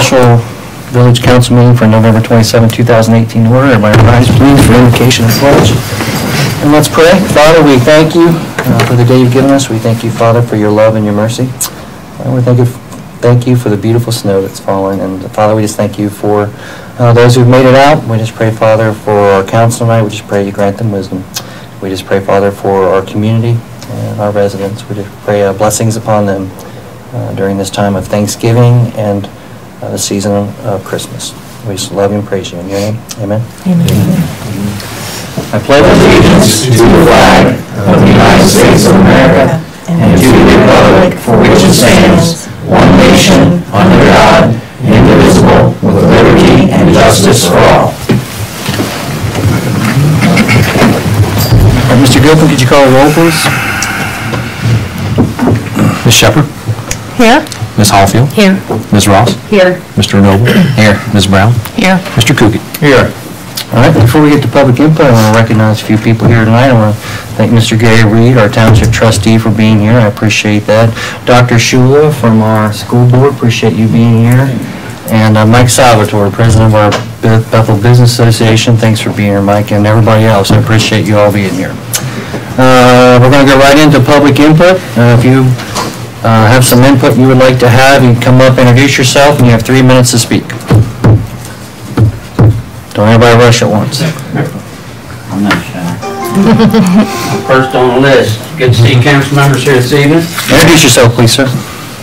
special village council meeting for November 27, 2018 order. Everybody rise, please, for invocation and pledge. And let's pray. Father, we thank you for the day you've given us. We thank you, Father, for your love and your mercy. And we thank you for the beautiful snow that's fallen. And Father, we just thank you for those who've made it out. We just pray, Father, for our council tonight. We just pray you grant them wisdom. We just pray, Father, for our community and our residents. We just pray blessings upon them during this time of Thanksgiving and the season of Christmas. We just love you and praise you. In your name, amen. Amen. I pledge allegiance to the flag of the United States of America and to the republic for which it stands, one nation, under God, indivisible, with liberty and justice for all. Mr. Gilpin, could you call the roll, please? Ms. Shepherd? Here. Ms. Hallfield? Here. Ms. Ross? Here. Mr. Noble? Here. Ms. Brown? Here. Mr. Kuki? Here. All right, before we get to public input, I want to recognize a few people here tonight. I want to thank Mr. Gary Reed, our township trustee, for being here. I appreciate that. Dr. Shula from our school board, appreciate you being here. And Mike Salvatore, president of our Bethel Business Association, thanks for being here, Mike, and everybody else. I appreciate you all being here. We're going to go right into public input. If you have some input you would like to have, you can come up, introduce yourself, and you have 3 minutes to speak. Don't everybody rush at once. I'm not shy. First on the list, good to see council members here this evening. Introduce yourself, please, sir.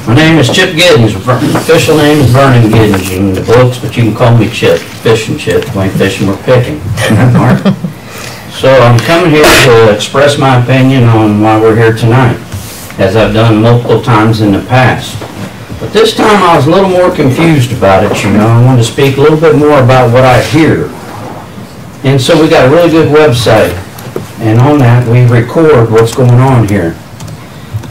My name is Chip Giddens. My official name is Vernon Giddens in the books, but you can call me Chip. Fishing Chip. We ain't fishing, we're picking. So I'm coming here to express my opinion on why we're here tonight, as I've done multiple times in the past. But this time I was a little more confused about it, you know. I wanted to speak a little bit more about what I hear. And so we got a really good website. And on that we record what's going on here.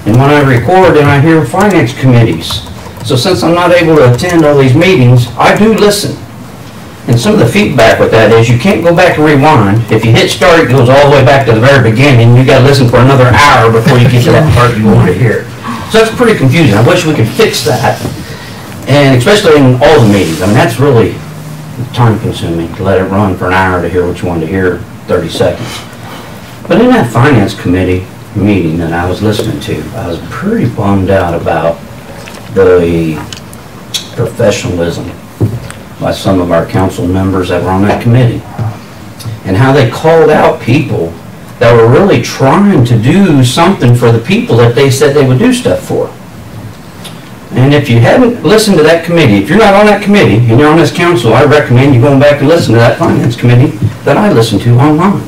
And when I record and I hear finance committees. So since I'm not able to attend all these meetings, I do listen. And some of the feedback with that is you can't go back and rewind. If you hit start, it goes all the way back to the very beginning. You got to listen for another hour before you get to that part you want to hear. So that's pretty confusing. I wish we could fix that. And especially in all the meetings. I mean, that's really time consuming to let it run for an hour to hear what you wanted to hear 30 seconds. But in that finance committee meeting that I was listening to, I was pretty bummed out about the professionalism by some of our council members that were on that committee, and how they called out people that were really trying to do something for the people that they said they would do stuff for. And if you haven't listened to that committee, if you're not on that committee and you're on this council, I recommend you going back and listen to that finance committee that I listened to online.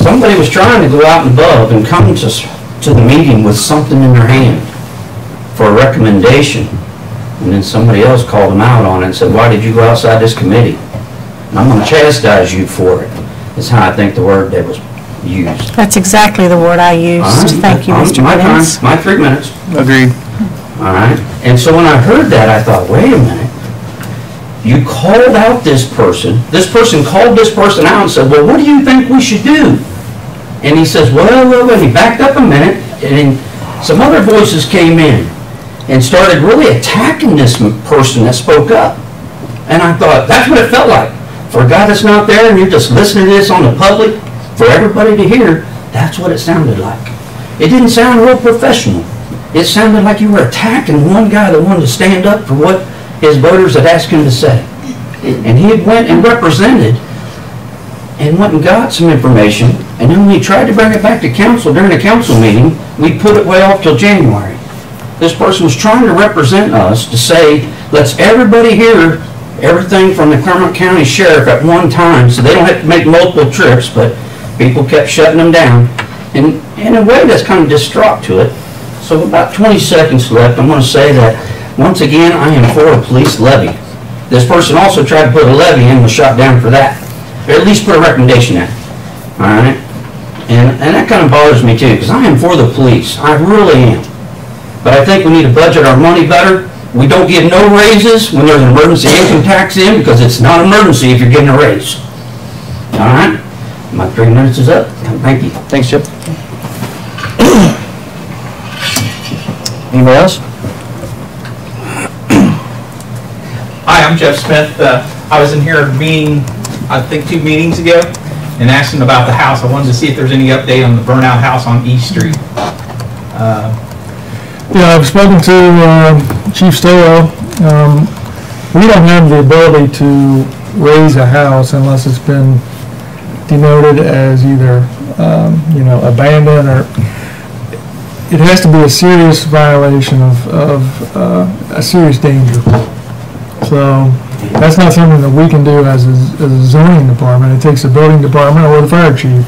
Somebody was trying to go out and above and come to the meeting with something in their hand for a recommendation. And then somebody else called them out on it and said, why did you go outside this committee? And I'm going to chastise you for it, is how I think the word that was used. That's exactly the word I used. Thank you, Mr. Giddens. My 3 minutes. Agreed. All right. And so when I heard that, I thought, wait a minute. You called out this person. This person called this person out and said, well, what do you think we should do? And he says, well, and he backed up a minute, and some other voices came in and started really attacking this person that spoke up. And I thought, that's what it felt like. For a guy that's not there and you're just listening to this on the public for everybody to hear, that's what it sounded like. It didn't sound real professional. It sounded like you were attacking one guy that wanted to stand up for what his voters had asked him to say. And he had went and represented and went and got some information, and then when he tried to bring it back to council during a council meeting, we put it way off till January. This person was trying to represent us to say, let's everybody hear everything from the Clermont County Sheriff at one time, so they don't have to make multiple trips, but people kept shutting them down. And in a way, that's kind of distraught to it. So about 20 seconds left, I'm going to say that, once again, I am for a police levy. This person also tried to put a levy in and was shot down for that. Or at least put a recommendation in. All right? And that kind of bothers me, too, because I am for the police. I really am. But I think we need to budget our money better. We don't give no raises when there's an emergency income tax in, because it's not an emergency if you're getting a raise. All right? My 3 minutes is up. Thank you. Thanks, Chip. Anybody else? I'm Jeff Smith. I was in here at a meeting, I think 2 meetings ago, and asking about the house. I wanted to see if there's any update on the burnout house on East Street. Yeah, I've spoken to Chief Stowell. We don't have the ability to raise a house unless it's been denoted as either, abandoned, or it has to be a serious violation of a serious danger. So that's not something that we can do as a zoning department. It takes the building department or the fire chief.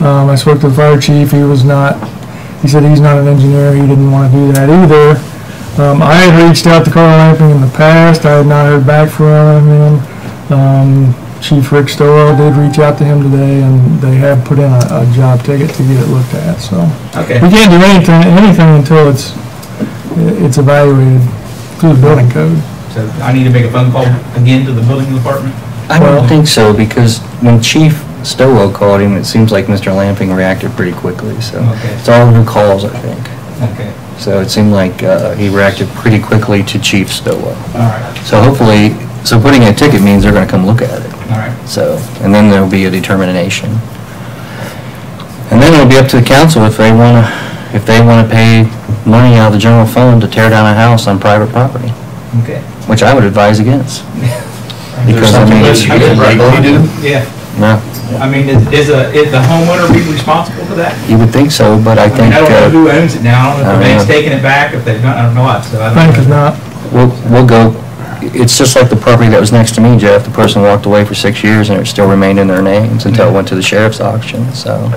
I spoke to the fire chief. He said he's not an engineer. He didn't want to do that either. I had reached out to Carl Lamping in the past. I had not heard back from him. Chief Rick Stowell did reach out to him today, and they have put in a job ticket to get it looked at. So Okay. we can't do anything until it's evaluated through the building code. So I need to make a phone call again to the building department? I don't think so, because when Chief Stowell called him, it seems like Mr. Lamping reacted pretty quickly, so. Okay. It's all new calls, I think. Okay. So it seemed like he reacted pretty quickly to Chief Stowell. All right. So hopefully, putting a ticket means they're gonna come look at it. All right. So, and then there'll be a determination. And then it'll be up to the council if they wanna pay money out of the general fund to tear down a house on private property, Okay. which I would advise against. Because I mean, Yeah. no, I mean, is the homeowner be responsible for that? you would think so, but I I mean, think, I don't know who owns it now. I don't know if the I don't bank's know. taking it back, if they've not, I don't know what, so I don't know. Bank is not. we'll go, it's just like the property that was next to me, Jeff. The person walked away for 6 years and it still remained in their names until it went to the sheriff's auction, so.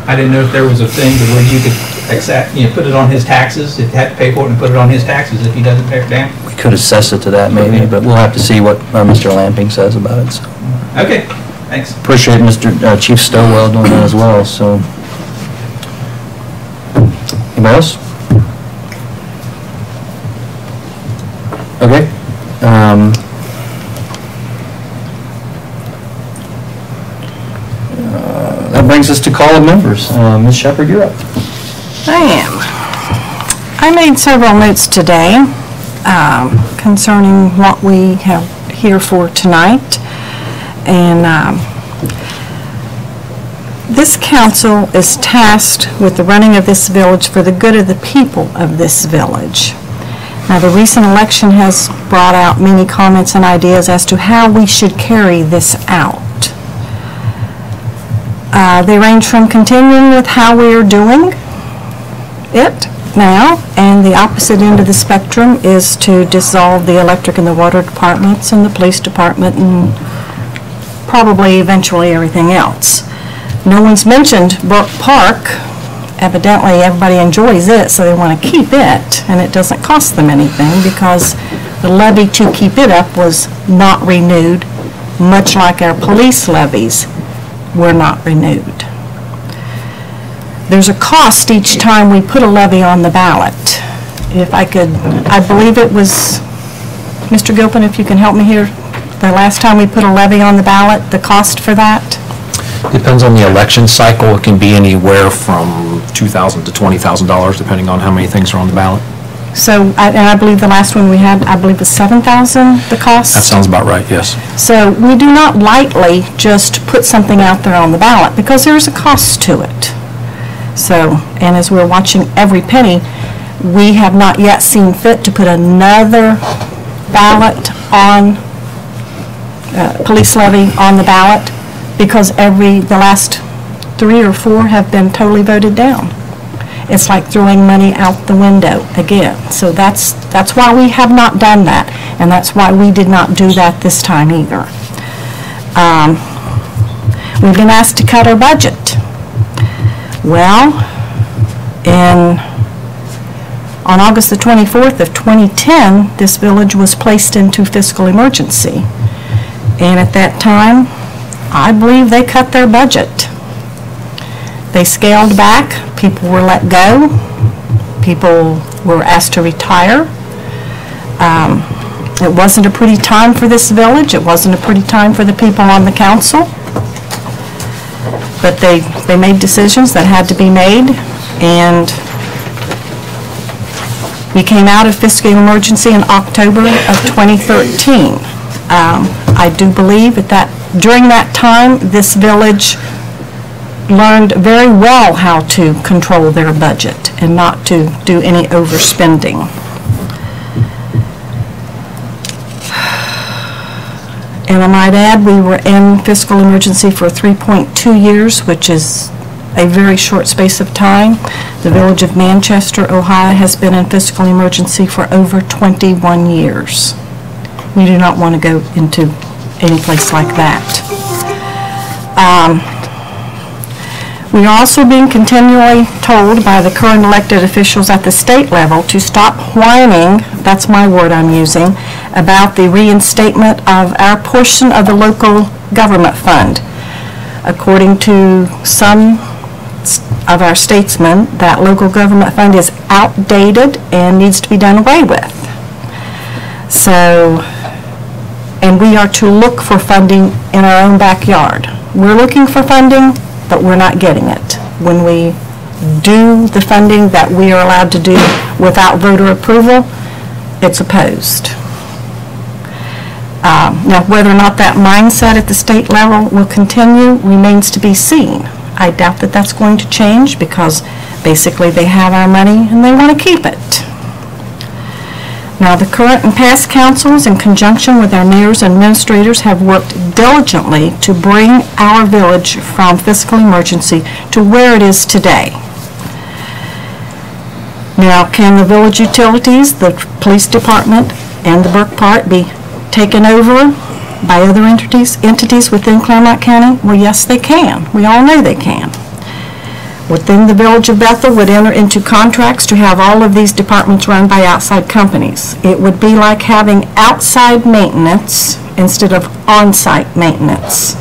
I didn't know if there was a thing to where you could accept, put it on his taxes, if you had to pay for it and put it on his taxes if he doesn't pay it down. We could assess it to that maybe, but we'll have to see what Mr. Lamping says about it, so. Okay, thanks. Appreciate Chief Stowell doing that as well, so. Anybody else? Okay. That brings us to call of members. Ms. Shepherd, you're up. I am. I made several notes today concerning what we have here for tonight. And this council is tasked with the running of this village for the good of the people of this village. Now, the recent election has brought out many comments and ideas as to how we should carry this out. They range from continuing with how we are doing it now, and the opposite end of the spectrum is to dissolve the electric and the water departments and the police department and probably eventually everything else. No one's mentioned Brook Park. Evidently, everybody enjoys it, so they want to keep it, and it doesn't cost them anything because the levy to keep it up was not renewed, much like our police levies were not renewed. There's a cost each time we put a levy on the ballot. If I could, I believe it was, Mr. Gilpin, if you can help me here, the last time we put a levy on the ballot, the cost for that? Depends on the election cycle. It can be anywhere from $2,000 to $20,000, depending on how many things are on the ballot. So, and I believe the last one we had, I believe was $7,000, the cost? That sounds about right, yes. So we do not lightly just put something out there on the ballot because there's a cost to it. So, and as we're watching every penny, we have not yet seen fit to put another ballot on, police levy on the ballot because the last 3 or 4 have been totally voted down. It's like throwing money out the window again. So that's why we have not done that, and that's why we did not do that this time either. We've been asked to cut our budget. Well, on August the 24th of 2010, this village was placed into fiscal emergency. And at that time, I believe they cut their budget. They scaled back, people were let go, people were asked to retire. It wasn't a pretty time for this village, it wasn't a pretty time for the people on the council. But they made decisions that had to be made, and We came out of fiscal emergency in October of 2013. I do believe during that time, this village learned very well how to control their budget and not to do any overspending. And I might add, we were in fiscal emergency for 3.2 years, which is a very short space of time. The village of Manchester, Ohio has been in fiscal emergency for over 21 years. We do not want to go into any place like that. We are also being continually told by the current elected officials at the state level to stop whining, that's my word I'm using, about the reinstatement of our portion of the local government fund. According to some of our statesmen, that local government fund is outdated and needs to be done away with. So, and we are to look for funding in our own backyard. We're looking for funding, but we're not getting it. When we do the funding that we are allowed to do without voter approval, it's opposed. Now, whether or not that mindset at the state level will continue remains to be seen. I doubt that that's going to change because basically they have our money and they want to keep it. Now, the current and past councils, in conjunction with our mayors and administrators, have worked diligently to bring our village from fiscal emergency to where it is today. Now, can the village utilities, the police department, and the Burke Park be taken over by other entities within Clermont County? Well, yes, they can. We all know they can. Within the village of Bethel would enter into contracts to have all of these departments run by outside companies. It would be like having outside maintenance instead of on-site maintenance.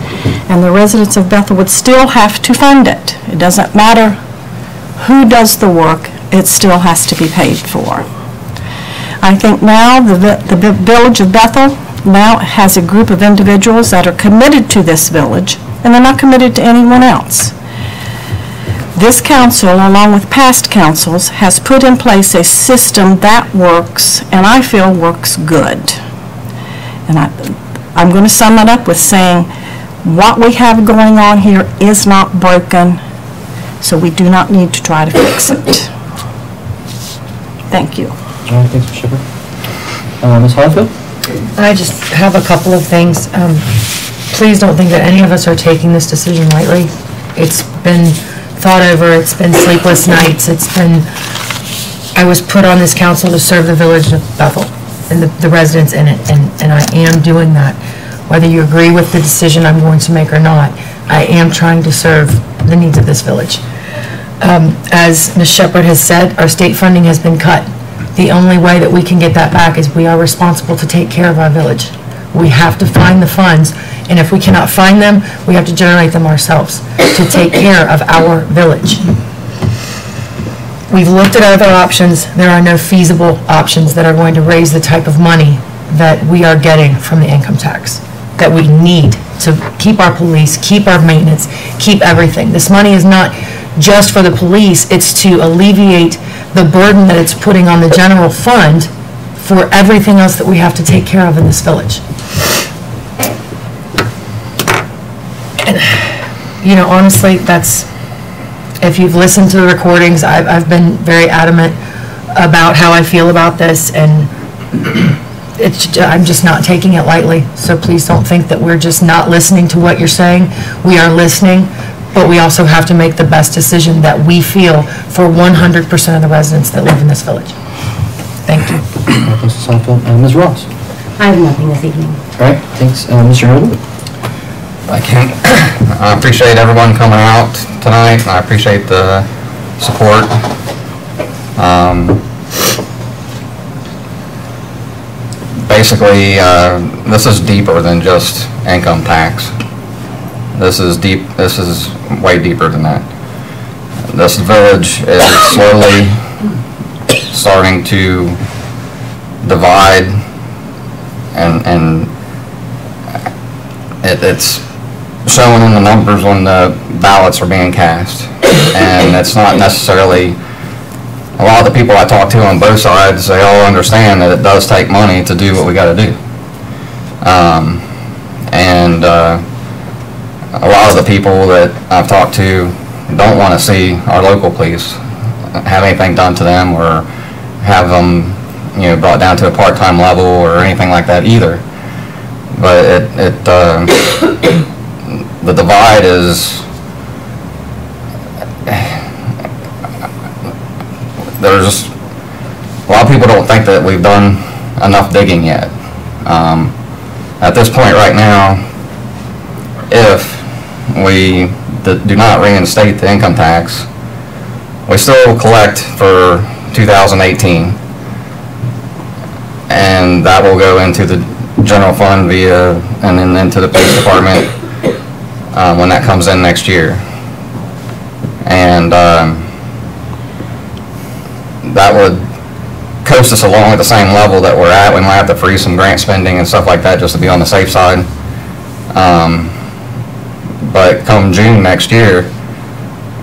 And the residents of Bethel would still have to fund it. It doesn't matter who does the work, it still has to be paid for. I think now the village of Bethel now has a group of individuals that are committed to this village, and they're not committed to anyone else. This council, along with past councils, has put in place a system that works, and I feel works good. And I'm going to sum it up with saying what we have going on here is not broken, so we do not need to try to fix it. Thank you. All right, thanks, Ms. Shepherd. Ms. Holyfield? I just have a couple of things. Please don't think that any of us are taking this decision lightly. It's been thought over, it's been sleepless nights, I was put on this council to serve the village of Bethel and the residents in it, and I am doing that. Whether you agree with the decision I'm going to make or not, I am trying to serve the needs of this village. As Ms. Shepherd has said, our state funding has been cut. The only way that we can get that back is we are responsible to take care of our village. We have to find the funds, and if we cannot find them, we have to generate them ourselves to take care of our village. We've looked at other options. There are no feasible options that are going to raise the type of money that we are getting from the income tax that we need to keep our police, keep our maintenance, keep everything. This money is not just for the police, it's to alleviate the burden that it's putting on the general fund for everything else that we have to take care of in this village. And, you know, honestly, that's, if you've listened to the recordings, I've been very adamant about how I feel about this, and I'm just not taking it lightly. So please don't think that we're just not listening to what you're saying. We are listening, but we also have to make the best decision that we feel for 100% of the residents that live in this village. Thank you. Thanks, Ms. Holyfield. Ms. Ross? I have nothing this evening. All right, thanks. Mr. Noble? I can't. I appreciate everyone coming out tonight. I appreciate the support. Basically, this is deeper than just income tax. This is deep. This is way deeper than that. This village is slowly starting to divide, and it's showing in the numbers when the ballots are being cast, and it's not necessarily a lot of the people I talk to on both sides, they all understand that it does take money to do what we gotta do. And a lot of the people that I've talked to don't want to see our local police have anything done to them or have them, brought down to a part-time level or anything like that either. But the divide is, there's a lot of people don't think that we've done enough digging yet. At this point right now, if we do not reinstate the income tax, we still collect for 2018, and that will go into the general fund and then into the police department when that comes in next year. And that would coast us along at the same level that we're at. We might have to freeze some grant spending and stuff like that just to be on the safe side. But come June next year,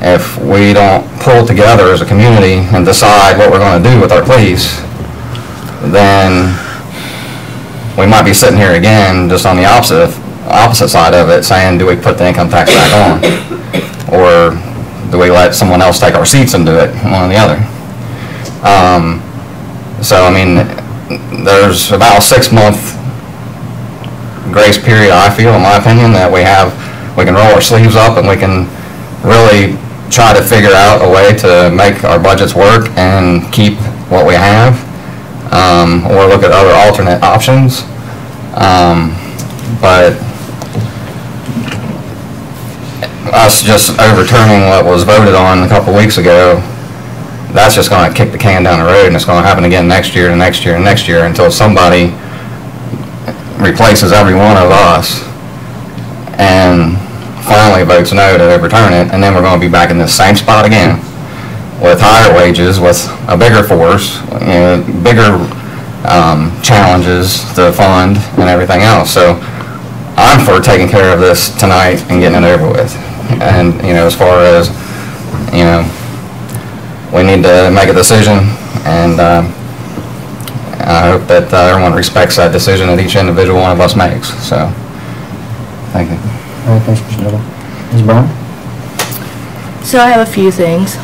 if we don't pull together as a community and decide what we're going to do with our police, then we might be sitting here again just on the opposite side of it, saying, do we put the income tax back on? Or do we let someone else take our seats and do it, one or the other? So, I mean, there's about a 6-month grace period, I feel, in my opinion, that we can roll our sleeves up and we can really try to figure out a way to make our budgets work and keep what we have, or look at other alternate options. But us just overturning what was voted on a couple weeks ago, that's just going to kick the can down the road, and it's going to happen again next year and next year and next year until somebody replaces every one of us and finally votes no to overturn it, and then we're going to be back in this same spot again with higher wages, with a bigger force, bigger challenges to fund and everything else. So I'm for taking care of this tonight and getting it over with. And, as far as, we need to make a decision, and I hope that everyone respects that decision that each individual one of us makes. So, thank you. All right, thanks, Mr. Noble. Ms. Brown? So I have a few things.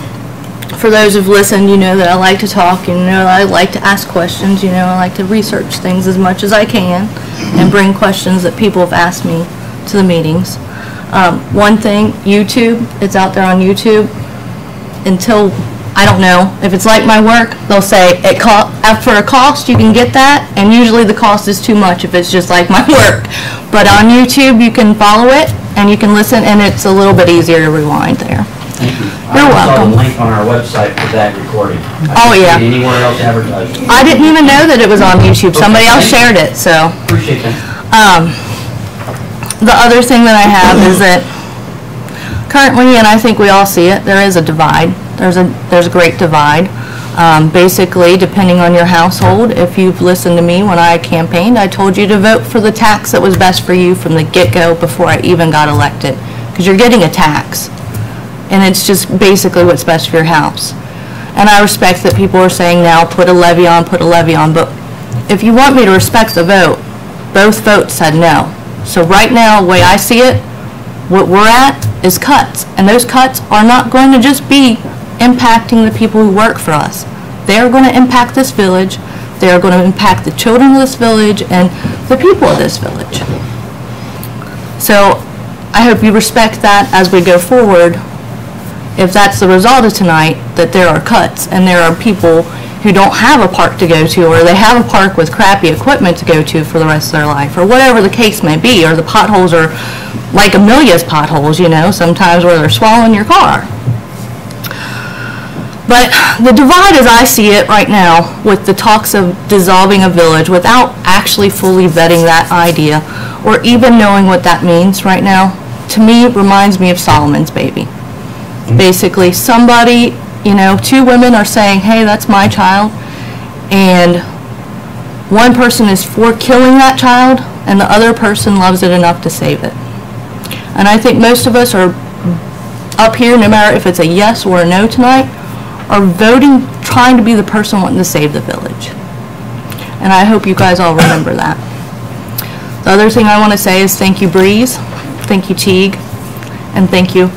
For those who've listened, you know that I like to talk, I like to ask questions, I like to research things as much as I can and bring questions that people have asked me to the meetings. One thing, YouTube, it's out there on YouTube. Until, I don't know, if it's like my work, they'll say, for a cost, you can get that, and usually the cost is too much if it's just like my work. But on YouTube, you can follow it, and you can listen, and it's a little bit easier to rewind there. Thank you. You're welcome. I saw the link on our website for that recording. Oh, yeah. Anywhere else advertised? I didn't even know that it was on YouTube. Somebody else shared it, so. Appreciate that. The other thing that I have is that currently, and I think we all see it, there is a divide. There's a great divide. Basically, depending on your household, if you've listened to me when I campaigned, I told you to vote for the tax that was best for you from the get-go before I even got elected. Because you're getting a tax. And it's just basically what's best for your house. And I respect that people are saying now, put a levy on, but if you want me to respect the vote, both votes said no. So right now, the way I see it, what we're at is cuts. And those cuts are not going to just be impacting the people who work for us. They're going to impact this village. They're going to impact the children of this village and the people of this village. So I hope you respect that as we go forward. If that's the result of tonight, that there are cuts and there are people who don't have a park to go to, or they have a park with crappy equipment to go to for the rest of their life, or whatever the case may be, or the potholes are like Amelia's potholes, sometimes where they're swallowing your car. But the divide as I see it right now, with the talks of dissolving a village without actually fully vetting that idea, or even knowing what that means right now, to me reminds me of Solomon's baby. Basically, somebody, two women are saying, hey, that's my child, and one person is for killing that child, and the other person loves it enough to save it. And I think most of us are up here, no matter if it's a yes or a no tonight, are voting, trying to be the person wanting to save the village. And I hope you guys all remember that. The other thing I want to say is thank you, Breeze, thank you, Teague, and thank you,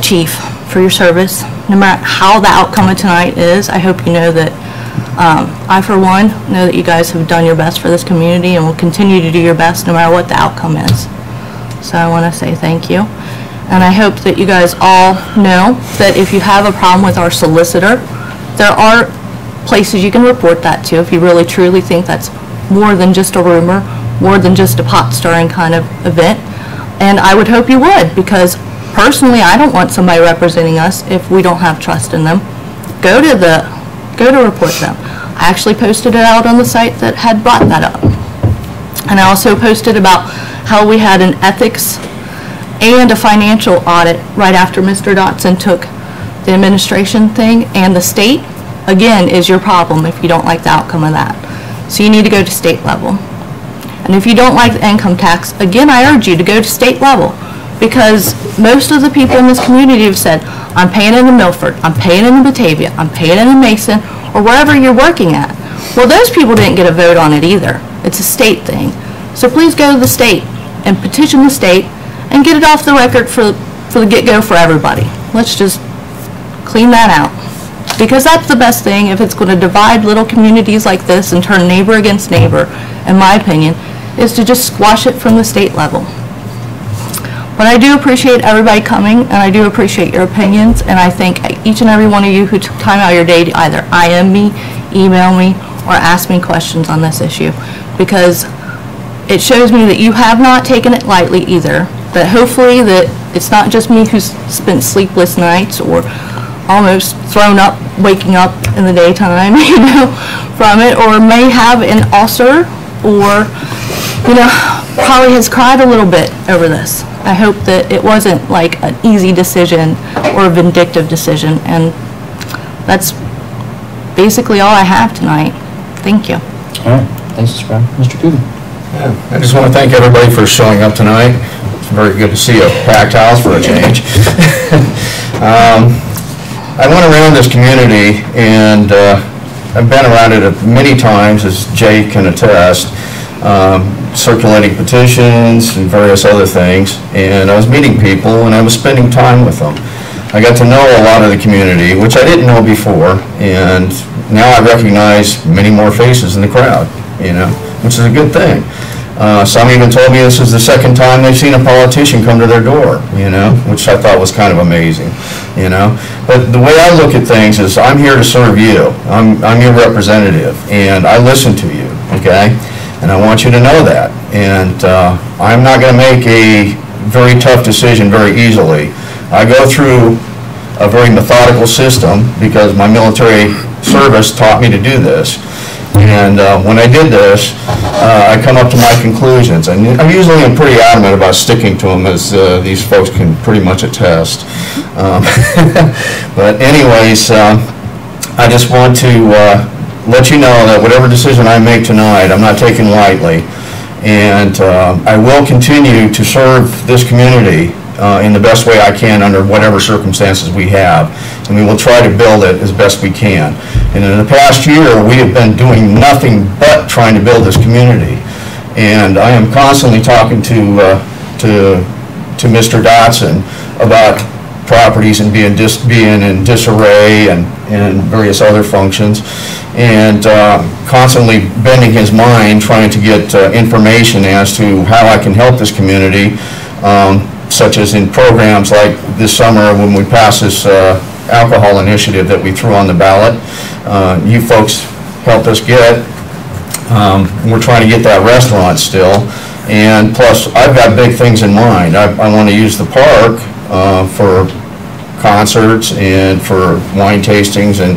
Chief, for your service. No matter how the outcome of tonight is, I hope you know that I, for one, know that you guys have done your best for this community and will continue to do your best no matter what the outcome is. So I want to say thank you. And I hope that you guys all know that if you have a problem with our solicitor, there are places you can report that to if you really truly think that's more than just a rumor, more than just a pot stirring kind of event. And I would hope you would, because personally, I don't want somebody representing us if we don't have trust in them. Go to report them. I actually posted it out on the site that had brought that up. And I also posted about how we had an ethics and a financial audit right after Mr. Dotson took the administration thing, and the state, again, is your problem if you don't like the outcome of that. So you need to go to state level. And if you don't like the income tax, again, I urge you to go to state level, because most of the people in this community have said, I'm paying it in Milford, I'm paying it in Batavia, I'm paying it in Mason, or wherever you're working at. Well, those people didn't get a vote on it either. It's a state thing. So please go to the state and petition the state and get it off the record for the get-go for everybody. Let's just clean that out. Because that's the best thing if it's going to divide little communities like this and turn neighbor against neighbor, in my opinion, is to just squash it from the state level. But I do appreciate everybody coming, and I do appreciate your opinions, and I thank each and every one of you who took time out of your day to either IM me, email me, or ask me questions on this issue, because it shows me that you have not taken it lightly either, that hopefully that it's not just me who's spent sleepless nights or almost thrown up, waking up in the daytime, you know, from it, or may have an ulcer, or, you know, probably has cried a little bit over this. I hope that it wasn't like an easy decision or a vindictive decision, and that's basically all I have tonight. Thank you. All right, thanks, Mr. Brown. Mr. Coogan. I just want to thank everybody for showing up tonight. It's very good to see a packed house for a change. I went around this community, and I've been around it many times, as Jay can attest, circulating petitions and various other things, and I was meeting people and I was spending time with them. I got to know a lot of the community, which I didn't know before, and now I recognize many more faces in the crowd, you know, which is a good thing. Some even told me this is the second time they've seen a politician come to their door, you know, which I thought was kind of amazing, you know. But the way I look at things is I'm here to serve you. I'm your representative, and I listen to you, okay? And I want you to know that. And I'm not going to make a very tough decision very easily. I go through a very methodical system because my military service taught me to do this. And when I did this, I come up to my conclusions. And I'm usually pretty adamant about sticking to them, as these folks can pretty much attest. But anyways, I just want to let you know that whatever decision I make tonight, I'm not taking lightly. And I will continue to serve this community in the best way I can under whatever circumstances we have. And we will try to build it as best we can. And in the past year, we have been doing nothing but trying to build this community. And I am constantly talking to Mr. Dotson about properties and being in disarray and various other functions, and constantly bending his mind trying to get information as to how I can help this community, such as in programs like this summer when we passed this alcohol initiative that we threw on the ballot. You folks helped us get. We're trying to get that restaurant still, and plus I've got big things in mind. I want to use the park for concerts and for wine tastings and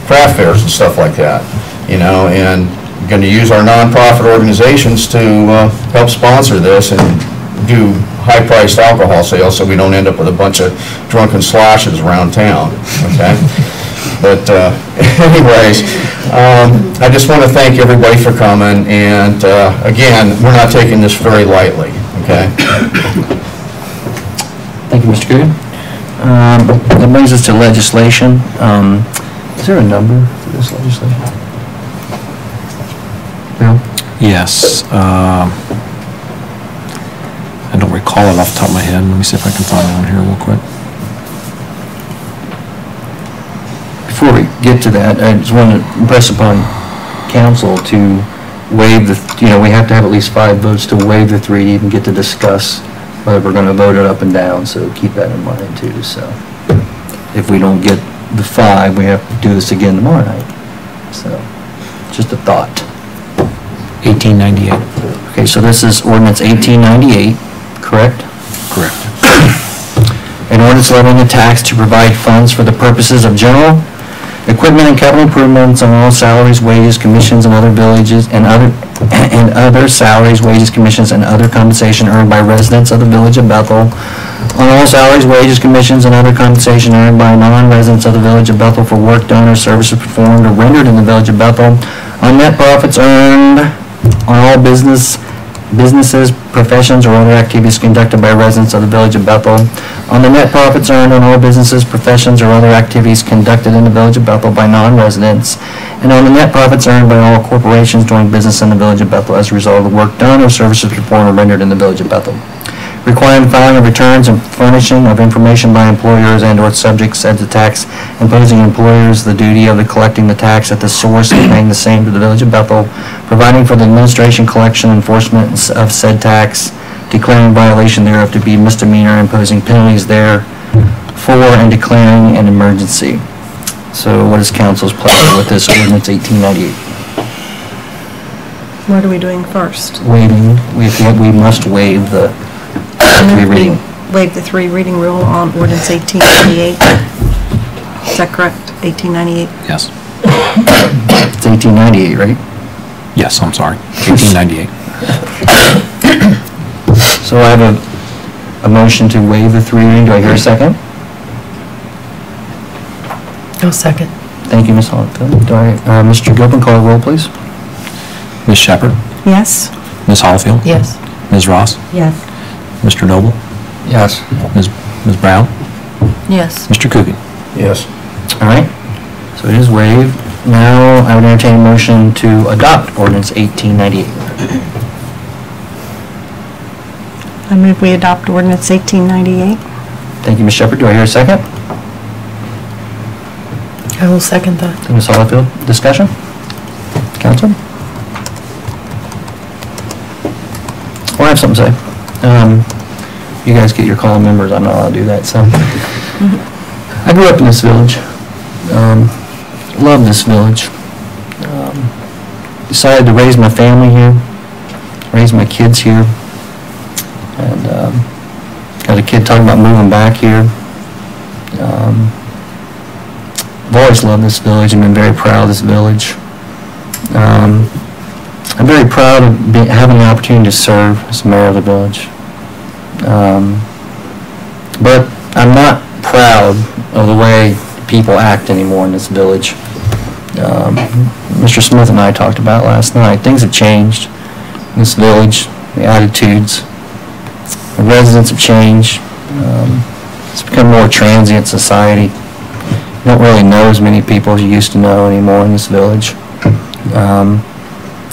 craft fairs and stuff like that, you know, and going to use our nonprofit organizations to help sponsor this and do high-priced alcohol sales so we don't end up with a bunch of drunken sloshes around town, okay? But anyways, I just want to thank everybody for coming, and again, we're not taking this very lightly, okay? Thank you, Mr. Coogan. That brings us to legislation. Is there a number for this legislation? No? Yes. I don't recall it off the top of my head. Let me see if I can find it on here real quick. Before we get to that, I just want to impress upon council to waive the, we have to have at least 5 votes to waive the 3 to even get to discuss whether we're going to vote it up and down, so keep that in mind too. So if we don't get the 5, we have to do this again tomorrow night. So just a thought. 1898. Okay, so this is ordinance 1898, correct? Correct. An ordinance levying a tax to provide funds for the purposes of general equipment and capital improvements on all salaries, wages, commissions, and other villages, and other salaries, wages, commissions, and other compensation earned by residents of the village of Bethel, on all salaries, wages, commissions, and other compensation earned by non-residents of the village of Bethel for work done or services performed or rendered in the village of Bethel, on net profits earned on all businesses, professions, or other activities conducted by residents of the village of Bethel, on the net profits earned on all businesses, professions, or other activities conducted in the village of Bethel by non-residents, and on the net profits earned by all corporations doing business in the village of Bethel as a result of the work done or services performed or rendered in the village of Bethel. Requiring filing of returns and furnishing of information by employers and/or subjects said to tax, imposing employers the duty of collecting the tax at the source and paying the same to the village of Bethel, providing for the administration, collection, enforcement of said tax, declaring violation thereof to be misdemeanor, imposing penalties therefor, and declaring an emergency. So what is council's pleasure with this ordinance 1898? What are we doing first? Waiving, we must waive the 3 reading. Waive the 3 reading rule on ordinance 1898. Is that correct? 1898? Yes. It's 1898, right? Yes, I'm sorry. 1898. So I have a motion to waive the 3 reading. Do I hear a second? I'll second. Thank you, Ms. Hollfield. Do I, Mr. Gilpin, call the roll, please. Ms. Shepherd? Yes? Ms. Hollfield? Yes. Ms. Ross? Yes. Mr. Noble? Yes. Ms. Brown? Yes. Mr. Coogan? Yes. All right. So it is waived. Now I would entertain a motion to adopt ordinance 1898. I move we adopt ordinance 1898. Thank you, Ms. Shepherd. Do I hear a second? I will second that. Thank you, Ms. Hollfield. Discussion? Council? Well, I have something to say. You guys get your call members. I'm not allowed to do that, so. I grew up in this village. Love this village. Decided to raise my family here, raise my kids here. And got a kid talking about moving back here. I've always loved this village and been very proud of this village. I'm very proud of having the opportunity to serve as mayor of the village. But I'm not proud of the way people act anymore in this village. Mr. Smith and I talked about last night. Things have changed in this village, the attitudes. The residents have changed. It's become more transient society. You don't really know as many people as you used to know anymore in this village.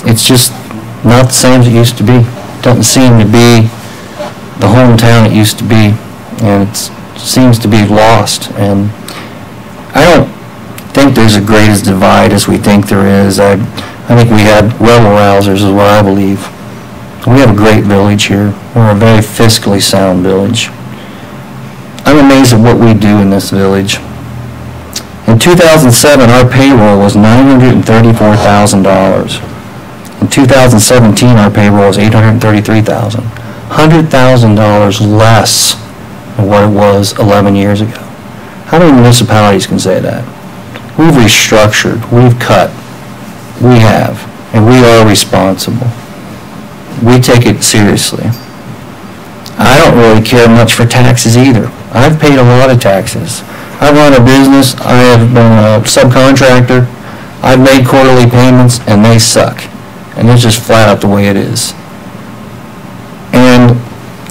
It's just not the same as it used to be. It doesn't seem to be the hometown it used to be, and it seems to be lost. And I don't think there's a greatest divide as we think there is. I think we had rebel-rousers is what I believe. We have a great village here. We're a very fiscally sound village. I'm amazed at what we do in this village. In 2007, our payroll was $934,000. In 2017, our payroll was $833,000. $100,000 less than what it was 11 years ago. How many municipalities can say that? We've restructured, we've cut, we have, and we are responsible. We take it seriously. I don't really care much for taxes either. I've paid a lot of taxes. I run a business, I have been a subcontractor, I've made quarterly payments, and they suck. And it's just flat out the way it is. And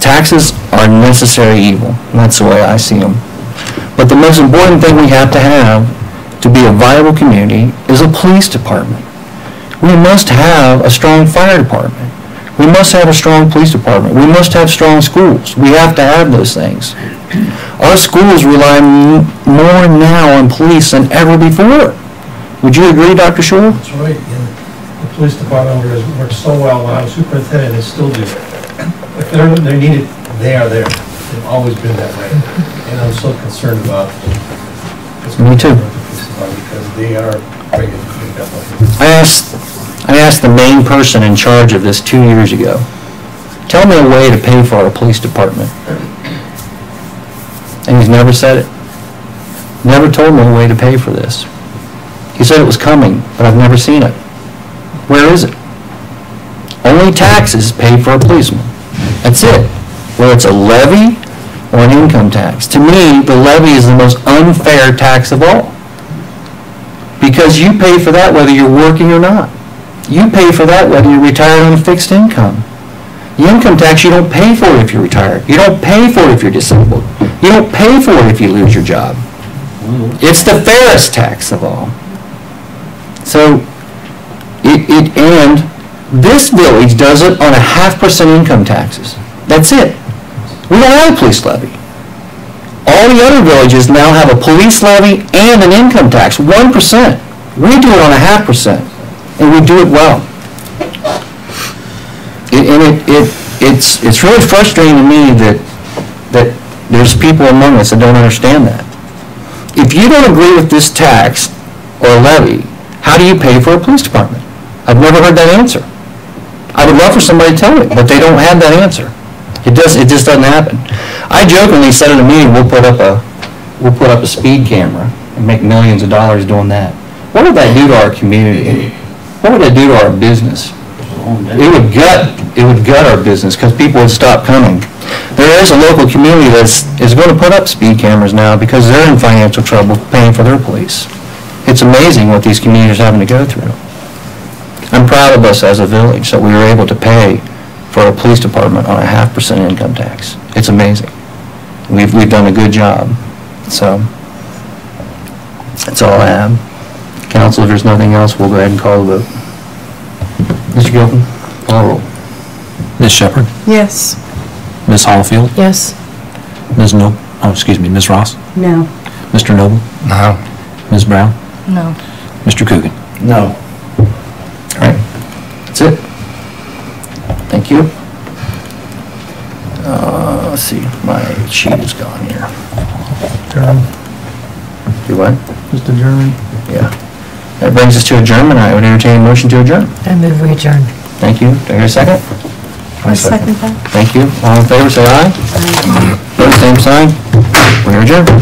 taxes are necessary evil. And that's the way I see them. But the most important thing we have to to be a viable community is a police department. We must have a strong fire department. We must have a strong police department. We must have strong schools. We have to have those things. Our schools rely more now on police than ever before. Would you agree, Dr. Shore? That's right. And the police department has worked so well. When I was superintendent, they still do. If they're needed, they are there. They've always been that way. And I'm so concerned about what's Me too. going on with the police department because they are great. Definitely. I asked the main person in charge of this 2 years ago, tell me a way to pay for our police department. And he's never said it. Never told me a way to pay for this. He said it was coming, but I've never seen it. Where is it? Only taxes pay for a policeman. That's it. Whether it's a levy or an income tax. To me, the levy is the most unfair tax of all. Because you pay for that whether you're working or not. You pay for that whether you're retired on a fixed income. The income tax you don't pay for it if you're retired. You don't pay for it if you're disabled. You don't pay for it if you lose your job. It's the fairest tax of all. So, and this village does it on a 0.5% income taxes. That's it. We don't have a police levy. All the other villages now have a police levy and an income tax, 1%. We do it on a 0.5%, and we do it well. It's really frustrating to me that there's people among us that don't understand that. If you don't agree with this tax or levy, how do you pay for a police department? I've never heard that answer. I would love for somebody to tell me, but they don't have that answer. It just doesn't happen. I jokingly said in a meeting, we'll put up a speed camera and make millions of dollars doing that. What would that do to our community? What would that do to our business? It would gut our business because people would stop coming. There is a local community that is going to put up speed cameras now because they're in financial trouble paying for their police. It's amazing what these communities are having to go through. I'm proud of us as a village that we were able to pay for a police department on a 0.5% income tax. It's amazing. We've done a good job. So that's all I have. Council, if there's nothing else, we'll go ahead and call the vote. Mr. Gilpin, call roll. Ms. Shepherd? Yes. Ms. Hallfield? Yes. Ms. Ms. Ross? No. Mr. Noble? No. Ms. Brown? No. Mr. Coogan? No. All right, that's it. Thank you. Let's see, my sheet is gone here. Adjourn. Do what? Just adjourn. Yeah. That brings us to adjournment. I would entertain a motion to adjourn. I move we adjourn. Thank you. Do I hear a second? I second that. Thank you. All in favor, say aye. Aye. Same sign. We are adjourned.